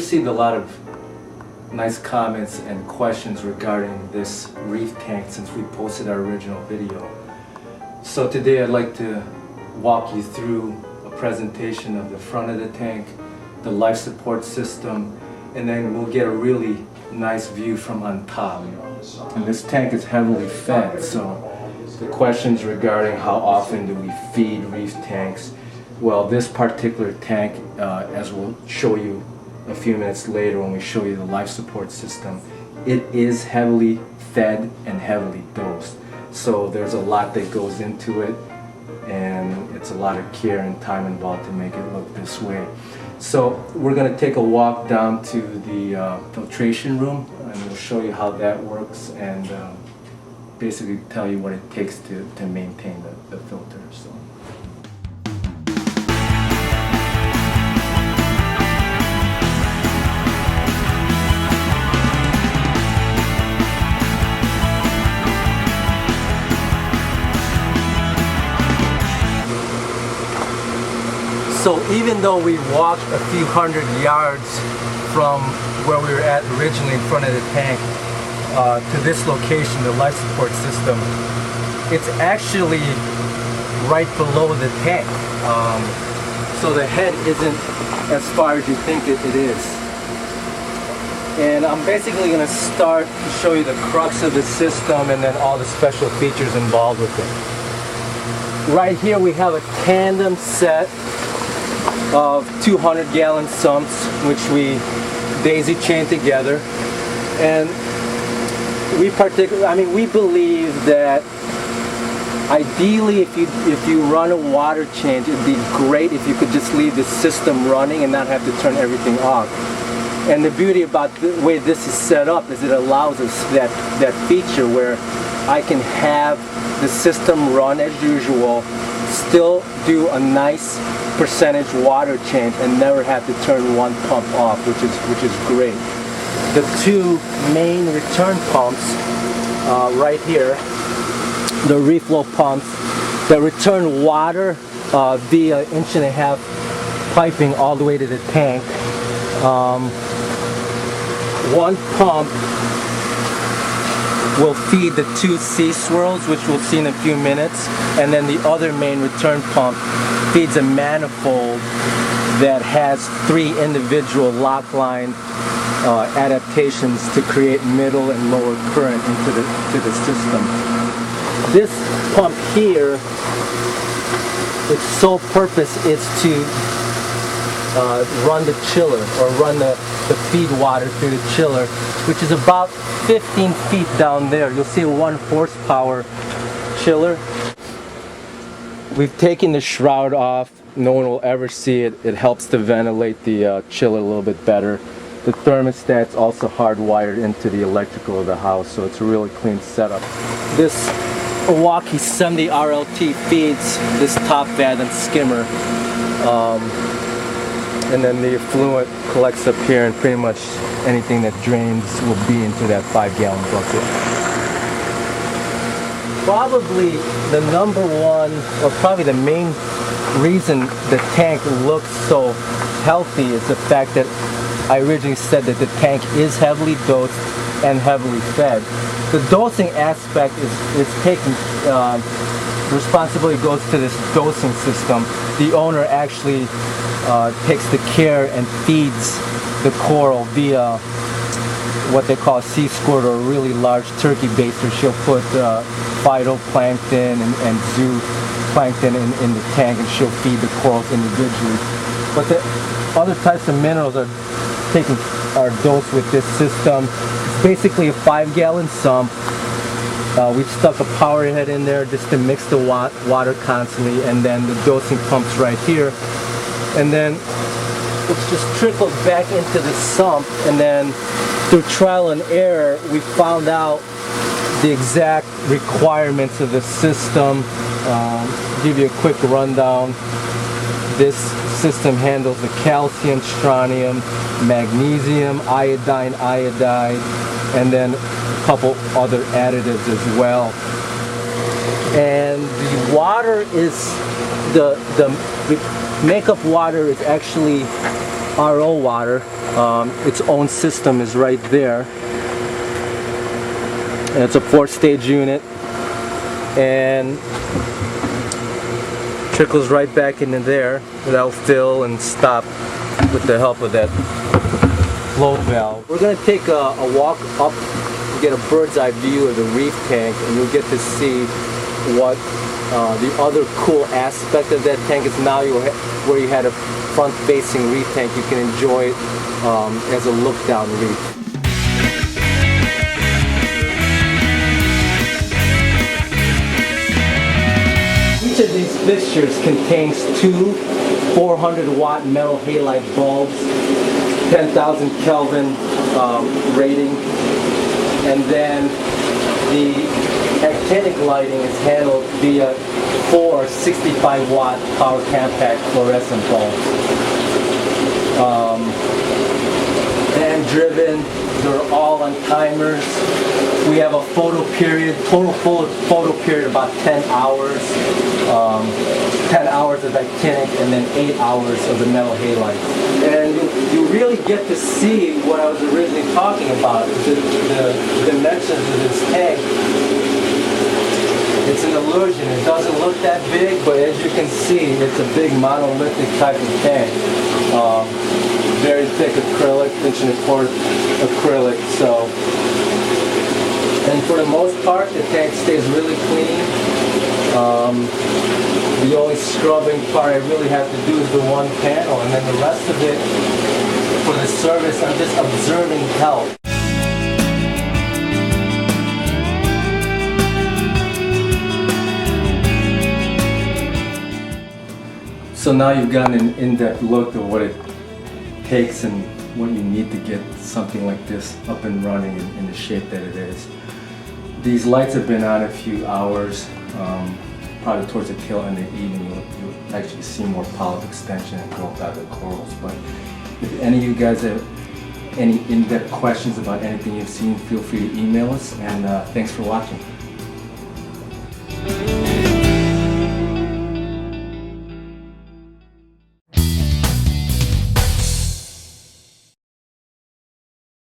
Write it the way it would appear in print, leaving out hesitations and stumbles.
received a lot of nice comments and questions regarding this reef tank since we posted our original video. So today I'd like to walk you through a presentation of the front of the tank, the life support system, and then we'll get a really nice view from on top. And this tank is heavily fed, so the questions regarding how often do we feed reef tanks, well, this particular tank, as we'll show you a few minutes later when we show you the life support system, it is heavily fed and heavily dosed. So there's a lot that goes into it, and it's a lot of care and time involved to make it look this way. So we're going to take a walk down to the filtration room, and we'll show you how that works and basically tell you what it takes to maintain the filter. So even though we walked a few hundred yards from where we were at originally in front of the tank to this location, the life support system, it's actually right below the tank. So the head isn't as far as you think it is. And I'm basically going to start to show you the crux of the system and then all the special features involved with it. Right here we have a tandem set of 200-gallon sumps, which we daisy chain together. And we believe that ideally if you run a water change, it'd be great if you could just leave the system running and not have to turn everything off. And the beauty about the way this is set up is it allows us that feature where I can have the system run as usual, still do a nice percentage water change and never have to turn one pump off, which is great. The two main return pumps right here, the reflow pumps that return water via 1.5 inch piping all the way to the tank. One pump will feed the two sea swirls, which we'll see in a few minutes, and then the other main return pump feeds a manifold that has 3 individual lock line adaptations to create middle and lower current into the system. This pump here, its sole purpose is to run the chiller, or run the feed water through the chiller, which is about 15 feet down there. You'll see a 1 horsepower chiller. We've taken the shroud off. No one will ever see it. It helps to ventilate the chiller a little bit better. The thermostat's also hardwired into the electrical of the house, so it's a really clean setup. This Milwaukee 70 RLT feeds this top valve and skimmer. And then the effluent collects up here, and pretty much anything that drains will be into that 5-gallon bucket. Probably the number one, or probably the main reason the tank looks so healthy is the fact that I originally said that the tank is heavily dosed and heavily fed. The dosing aspect is taken, responsibility goes to this dosing system. The owner actually takes the care and feeds the coral via what they call a sea squirt, or a really large turkey baster. She'll put phytoplankton and zooplankton in the tank, and she'll feed the corals individually. But the other types of minerals are dosed with this system. It's basically a 5-gallon sump. We've stuck a power head in there just to mix the water constantly, and then the dosing pumps right here. And then it's just trickled back into the sump, and then through trial and error we found out the exact requirements of the system. Give you a quick rundown. This system handles the calcium, strontium, magnesium, iodine, iodide, and then a couple other additives as well. And the water is the makeup water is actually RO water. Its own system is right there. And it's a 4-stage unit, and trickles right back into there. That'll fill and stop with the help of that float valve. We're going to take a walk up to get a bird's eye view of the reef tank, and you'll get to see what the other cool aspect of that tank is. Now where you had a front-facing reef tank, you can enjoy it as a look-down reef. Each of these fixtures contains two 400-watt metal halide bulbs, 10,000 Kelvin rating, and then the actinic lighting is handled via 4 65-watt power compact fluorescent bulbs. Hand driven, they're all on timers. We have a total photo period about 10 hours. 10 hours of actinic and then 8 hours of the metal halide. And you really get to see what I was originally talking about, the dimensions of this tank. It's an illusion. It doesn't look that big, but as you can see, it's a big monolithic type of tank. Very thick acrylic, 1.25 acrylic. So, and for the most part, the tank stays really clean. The only scrubbing part I really have to do is the one panel, and then the rest of it, for the service, I'm just observing health. So now you've gotten an in-depth look at what it takes and what you need to get something like this up and running in the shape that it is. These lights have been on a few hours. Probably towards the tail end of the evening, you'll actually see more polyp extension and growth out of the corals. But if any of you guys have any in-depth questions about anything you've seen, feel free to email us, and thanks for watching.